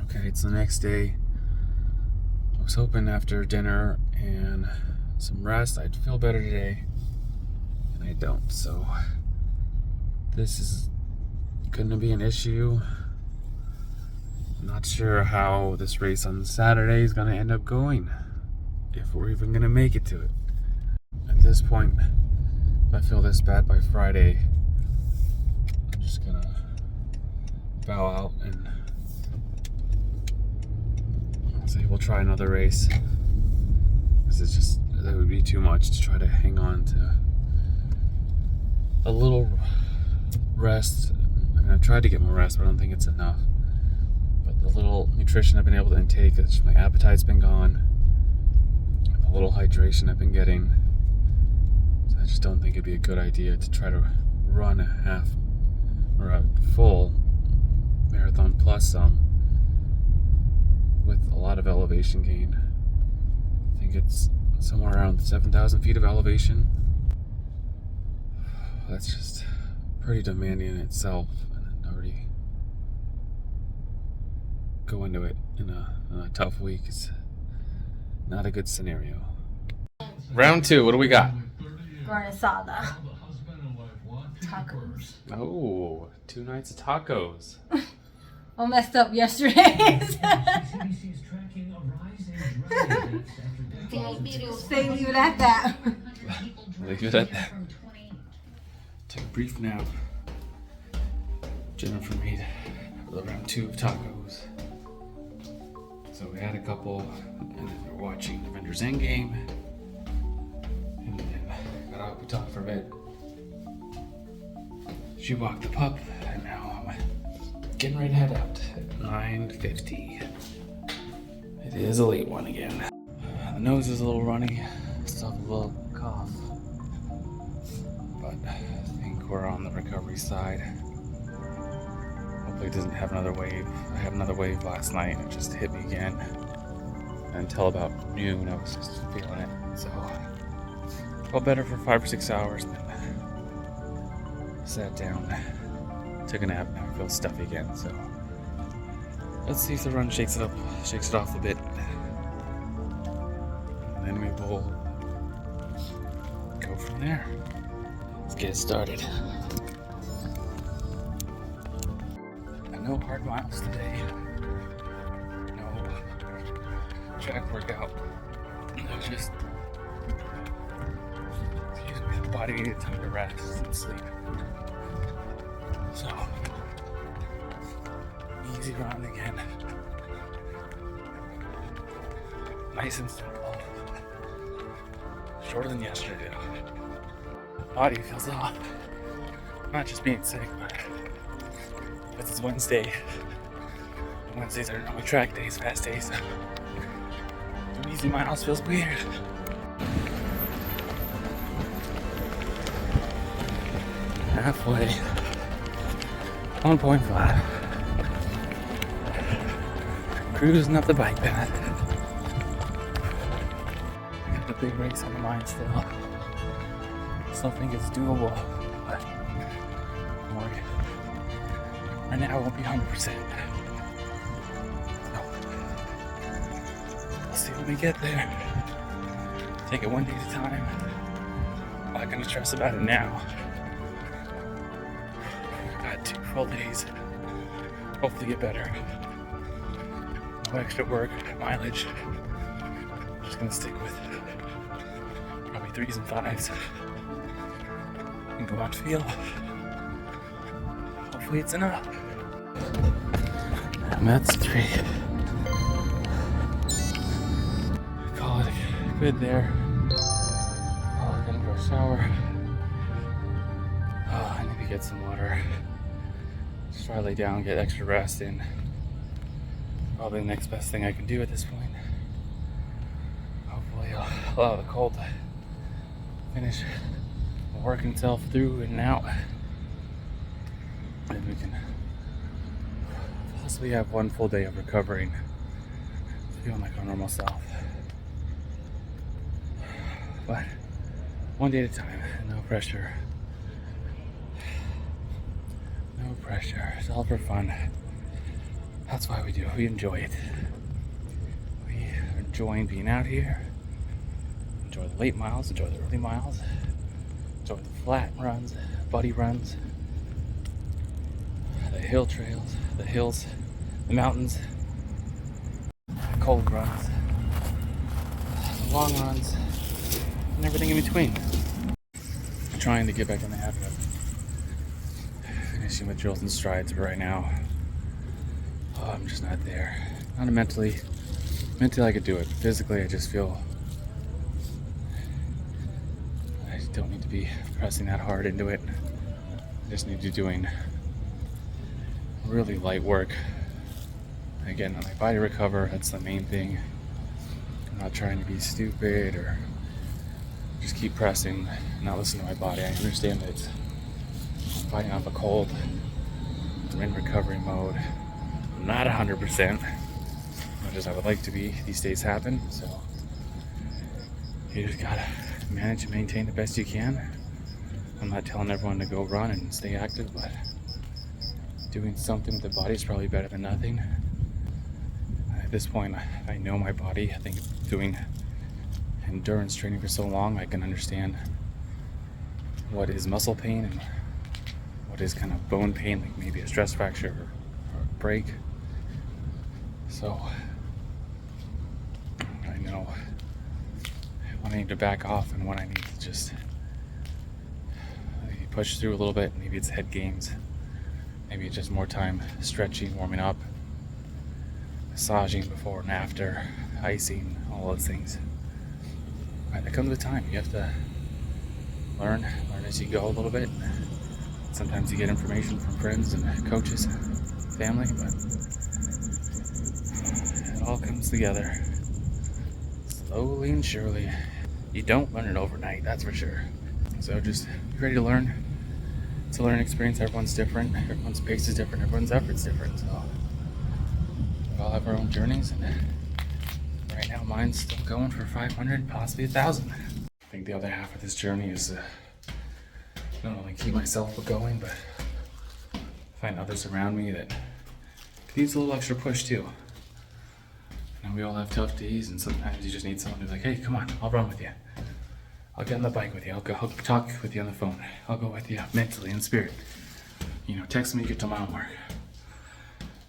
Okay, it's the next day. I was hoping after dinner and some rest I'd feel better today, and I don't. So this is going to be an issue. I'm not sure how this race on Saturday is going to end up going, if we're even going to make it to it. At this point, if I feel this bad by Friday, I'm just going to bow out and say we'll try another race. Because it's just, that would be too much to try to hang on to a little rest. I mean, I've tried to get more rest, but I don't think it's enough. But the little nutrition I've been able to intake, my appetite's been gone. And the little hydration I've been getting. So I just don't think it'd be a good idea to try to run a half or a full marathon plus some with a lot of elevation gain. I think it's somewhere around 7,000 feet of elevation. That's just pretty demanding in itself, and then already go into it in a tough week. It's not a good scenario. Round 2, what do we got? Carne asada. Tacos. Oh, 2 nights of tacos. All messed up yesterday. Say leave it at that. Leave it at that. Took a brief nap. Jennifer made round 2 of tacos. So we had a couple, and then we were watching Avengers Endgame. And then got up, we talked for a bit. She walked the pup, and now I'm getting ready to head out at 9:50. It is a late one again. The nose is a little runny, still have a little cough, but I think we're on the recovery side. Hopefully it doesn't have another wave. I had another wave last night and it just hit me again. And until about noon I was just feeling it. So I felt better for 5 or 6 hours, and then sat down, took a nap, now I feel stuffy again. So let's see if the run shakes it off a bit. And then we will go from there. Let's get it started. No hard miles today. No track workout. No, just, the body needed time to rest and sleep. So, easy run again. Nice and simple. Shorter than yesterday. Body feels off. Not just being sick, but it's Wednesday. Wednesdays are normally track days, fast days. Doing easy miles feels weird. Halfway. 1.5. Cruising up the bike path. Got the big race on the mind still. Still think it's doable, but I'm worried. Right now I won't be 100%. So, we'll see when we get there. Take it one day at a time. I'm not gonna stress about it now. Got 2 full days. Hopefully get better. No extra work, mileage. Just gonna stick with probably 3s and 5s. And go out to feel. Hopefully it's enough. And that's 3. Call it good there. Oh, gonna go shower. Oh, I need to get some water. Just try to lay down, get extra rest in. Probably the next best thing I can do at this point. Hopefully I'll allow the cold to finish working itself through and out. And we can possibly have 1 full day of recovering, feeling like our normal self. But one day at a time, no pressure. No pressure, it's all for fun. That's why we do it. We enjoy it. We are enjoying being out here. Enjoy the late miles, enjoy the early miles, enjoy the flat runs, buddy runs, the hill trails, the hills, the mountains, the cold runs, the long runs, and everything in between. I'm trying to get back in the habit of finishing with drills and strides, but right now, I'm just not there. Not mentally. Mentally I could do it. Physically I just feel I don't need to be pressing that hard into it. I just need to be doing really light work. Again, let my body recover, that's the main thing. I'm not trying to be stupid or just keep pressing, not listen to my body. I understand that it's fighting off a cold. I'm in recovery mode. I'm not 100%, much as I would like to be. These days happen, so you just gotta manage and maintain the best you can. I'm not telling everyone to go run and stay active, but doing something with the body is probably better than nothing. At this point, I know my body. I think doing endurance training for so long, I can understand what is muscle pain and what is kind of bone pain, like maybe a stress fracture or a break. So I know when I need to back off and when I need to just maybe push through a little bit. Maybe it's head games. Maybe it's just more time stretching, warming up, massaging before and after, icing, all those things. Right, that comes with time. You have to learn as you go a little bit. Sometimes you get information from friends and coaches, family, but it all comes together slowly and surely. You don't learn it overnight, that's for sure. So just be ready to learn. It's a learning experience. Everyone's different. Everyone's pace is different. Everyone's effort's different. So we all have our own journeys, and right now mine's still going for 500, possibly 1,000. I think the other half of this journey is not only keep myself going, but find others around me that could use a little extra push too. And we all have tough days, and sometimes you just need someone who's like, hey, come on, I'll run with you. I'll get on the bike with you. I'll talk with you on the phone. I'll go with you mentally and spirit. Text me when you get to mile mark.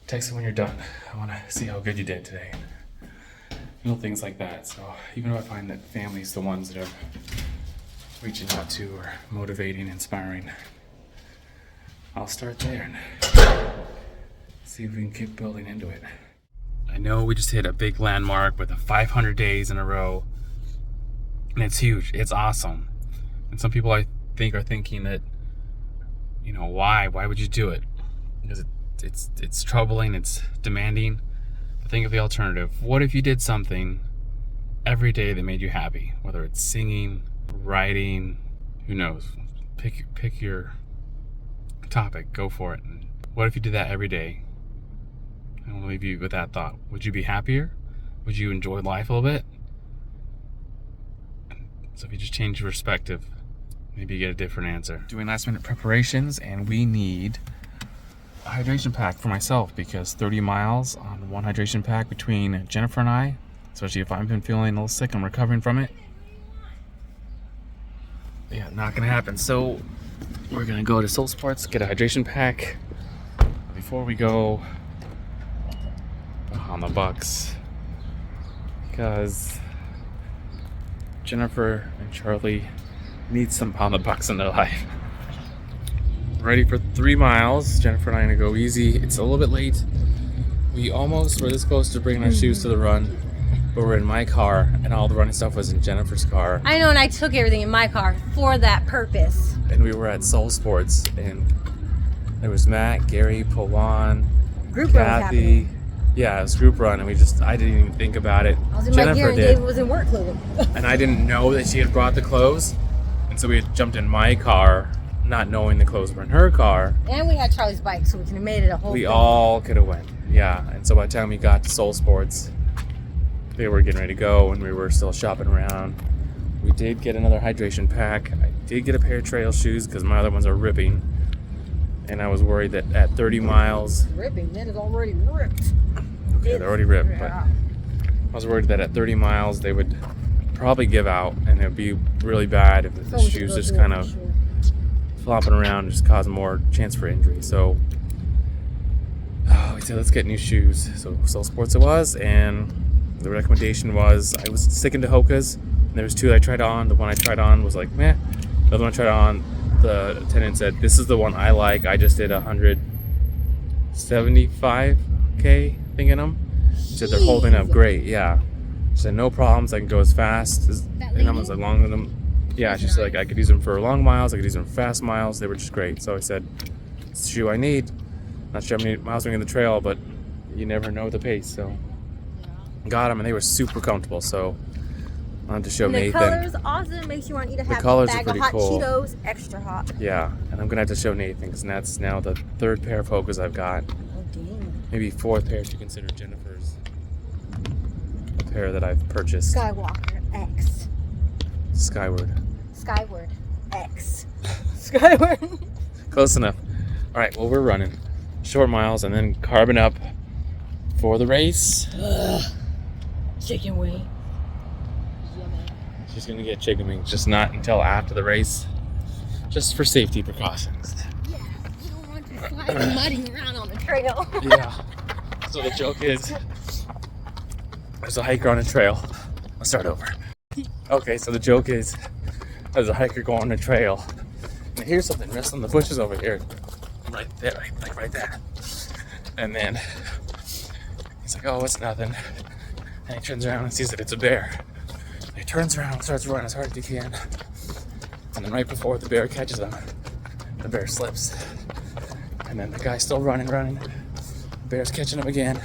Text me when you're done. I want to see how good you did today. Things like that. So even though I find that family's the ones that are reaching out to or motivating, inspiring, I'll start there and see if we can keep building into it. I know we just hit a big landmark with 500 days in a row. And it's huge. It's awesome. And some people I think are thinking that, why would you do it? Because it's troubling, it's demanding. But think of the alternative. What if you did something every day that made you happy? Whether it's singing, writing, who knows? Pick your topic, go for it. And what if you did that every day? I want to leave you with that thought. Would you be happier? Would you enjoy life a little bit? So if you just change your perspective, maybe you get a different answer. Doing last minute preparations, and we need a hydration pack for myself because 30 miles on one hydration pack between Jennifer and I, especially if I've been feeling a little sick, I'm recovering from it. Yeah, not gonna happen. So we're gonna go to Soul Sports, get a hydration pack before we go on the Bucks, because Jennifer and Charlie need some pound the bucks in their life. Ready for 3 miles. Jennifer and I are gonna go easy. It's a little bit late. We're this close to bringing our shoes to the run, but we're in my car, and all the running stuff was in Jennifer's car. I know, and I took everything in my car for that purpose. And we were at Soul Sports, and there was Matt, Gary, Pawan, Group run was happening. Kathy. Yeah, it was group run, and I didn't even think about it. I was in my gear, and David was in work clothes. And I didn't know that she had brought the clothes, and so we had jumped in my car, not knowing the clothes were in her car. And we had Charlie's bike, so we could have made it a whole thing. We all could have went, yeah. And so by the time we got to Soul Sports, they were getting ready to go, and we were still shopping around. We did get another hydration pack. I did get a pair of trail shoes because my other ones are ripping. and I was worried that at 30 miles, Ripping, that is already ripped. okay, they're already ripped, but Yeah. I was worried that at 30 miles they would probably give out, and it would be really bad if the shoes just kind of flopping around and just cause more chance for injury. So we said, let's get new shoes. So Soul Sports it was, and the recommendation was, I was sticking to Hoka's, and there was two that I tried on. The one I tried on was like, meh. The other one I tried on, the attendant said, this is the one I like. I just did 175K thing in them. She said they're holding up great. Yeah. She said no problems. I can go as fast as and I'm as long as them. Yeah. She said like I could use them for long miles. I could use them for fast miles. They were just great. So I said, it's the shoe I need. Not sure how many miles I'm in the trail, but you never know the pace. So got them, and they were super comfortable. So I wanted to show And the Nathan. color's awesome. Makes you want to eat a half colors are bag of pretty hot cool. Cheetos, extra hot. Yeah, and I'm gonna have to show Nathan because that's now the third pair of Hoka's I've got. Oh dang. Maybe fourth pair if you consider Jennifer's a pair that I've purchased. Skywalker X. Skyward. Skyward X. Skyward. Close enough. All right, well, we're running short miles and then carbon up for the race. Chicken wing. Yummy. She's gonna get chicken wings, just not until after the race, just for safety precautions. Yeah, you don't want to slide and mudding around on the trail. Yeah. So the joke is, there's a hiker on a trail. Let's start over. Okay, so the joke is, there's a hiker going on a trail, and here's something resting in the bushes over here, right there, right there. And then he's like, "Oh, it's nothing." And he turns around and sees that it's a bear. And he turns around and starts running as hard as he can. And then right before the bear catches him, the bear slips. And then the guy's still running. The bear's catching him again.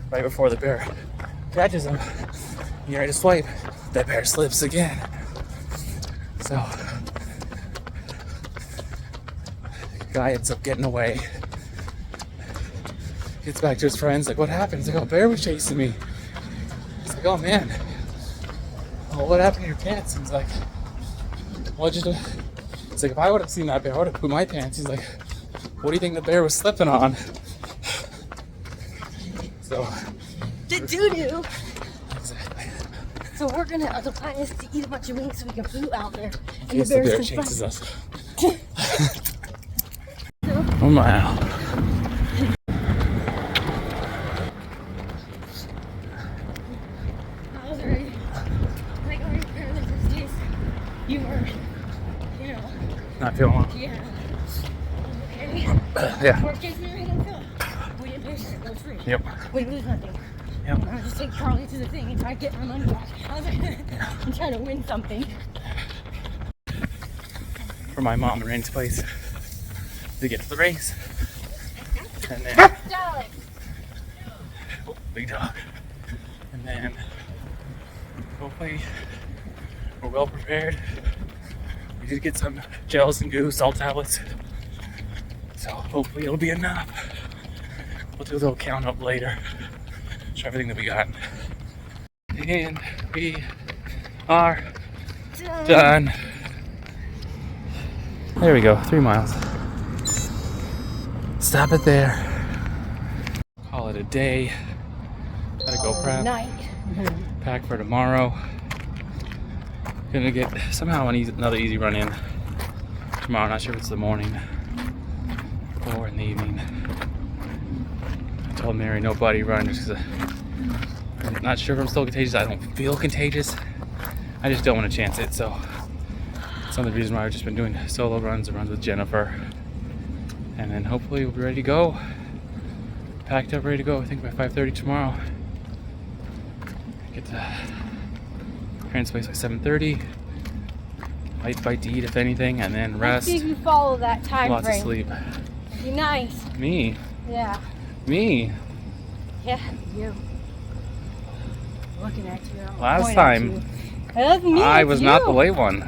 Right before the bear catches him, you're ready to swipe. The bear slips again. So, the guy ends up getting away. Gets back to his friends, like, what happened? He's like, oh, bear was chasing me. He's like, oh man. Well, what happened to your pants? He's like, what'd you do? It's like, if I would have seen that bear, I would have put my pants. He's like, what do you think the bear was slipping on? So, The doo-doo. exactly. So we're gonna, the plan is to eat a bunch of wings so we can flew out there. And Yes, the the bear bears can chases us. fight. 1 mile. I was already, like, already prepared the first days. You were, you know, Not feeling well. yeah. Okay. Yeah. Worst case scenario, don't feel it. We didn't pay for it, it was free. Yep. We lose nothing. Yep. And I just take Charlie to the thing and try to get my money back. I was like, I'm trying to win something. For my mom and Randy's place to get to the race. And then, Charlie. oh, big dog. And then, hopefully, we're well prepared. We did get some gels and goo, salt tablets. So hopefully it'll be enough. We'll do a little count up later. Show everything that we got. And we are done. There we go, 3 miles. Stop it there. Call it a day. Gotta go prep. Night. Pack for tomorrow. Gonna get somehow another easy run in tomorrow. Not sure if it's the morning or in the evening. I told Mary no buddy run just because I'm not sure if I'm still contagious. I don't feel contagious. I just don't want to chance it. So that's another reason why I've just been doing solo runs and runs with Jennifer. And then hopefully we'll be ready to go. Packed up, ready to go. I think by 5:30 tomorrow. Get to parents' place by 7:30. Light bite to eat if anything, and then rest. See if you follow that time Lots frame. of sleep. Be nice. Me. Yeah. Me. Yeah, you. Looking at you. I'm Last pointing time, at you. That's me, I it's was not the you. late one.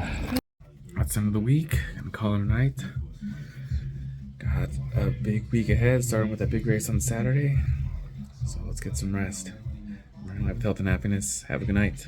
That's the end of the week. Gonna call it a night. Got a big week ahead, starting with a big race on Saturday. So let's get some rest. We're gonna have health and happiness. Have a good night.